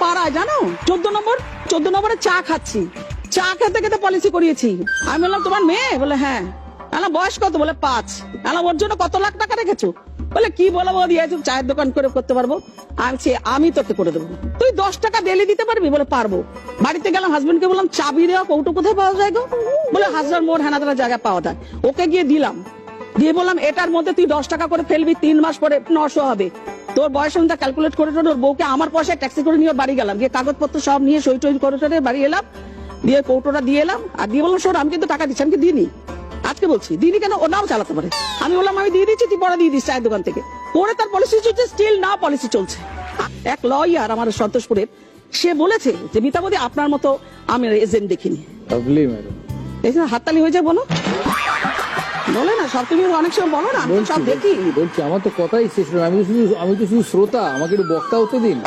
পাড়ায় জানো 14 নম্বরে চা খাচ্ছি, চা খেতে খেতে পলিসি করিয়েছি। আমি বললাম তোমার মেয়ে? বলে হ্যাঁ। আলা বয়স কত? বলে 5। আলা ওর জন্য কত লাখ টাকা রেখেছো? বলে কি বলবো, দিয়েছো চায়ের দোকান করে করতে পারবো। আমি তোকে করে দেবো, তুই 10 টাকা ডেলি দিতে পারবি? বলে পারবো। বাড়িতে গেলাম, হাজবেন্ডকে বললাম চাবি দেওয়া কৌটো কোথায় পাওয়া যায় গো? বলে হাজার মোড় হেনাদারা জায়গায় পাওয়া যায়। ওকে গিয়ে দিলাম, দিয়ে বললাম এটার মধ্যে তুই 10 টাকা করে ফেলবি, 3 মাস পরে 900 হবে। তোর বয়স অনুযায়ী ক্যালকুলেট করে ওর বউকে আমার পয়সায় ট্যাক্সি করে নিয়ে বাড়ি গেলাম, গিয়ে কাগজপত্র সব নিয়ে সই টই করে বাড়ি এলাম, দিয়ে কৌটোটা দিয়ে এলাম। আর দিয়ে বললাম শোন, আমি কিন্তু টাকা দিচ্ছি, আমি কি দিইনি? আজকে বলছি দিইনি কেন, ও নাও চালাতে পারে। আমি বললাম আমি দিয়ে দিচ্ছি, তুই পরে দিয়ে দিস চায়ের দোকান থেকে। পরে তার পলিসি চলছে, স্টিল না পলিসি চলছে। এক লয়ার আমার সন্তোষপুরের, সে বলেছে যে মিতাবতী আপনার মতো আমি এজেন্ট দেখিনি। এই যে হাততালি হয়ে যায় বলো, বলে না সব, তুমি অনেক সময় বলো না আমি সব দেখি। বলছি আমার তো কথাই শেষ হলো না। আমি তো শুধু শ্রোতা, আমাকে একটু বক্তা হতে দিন।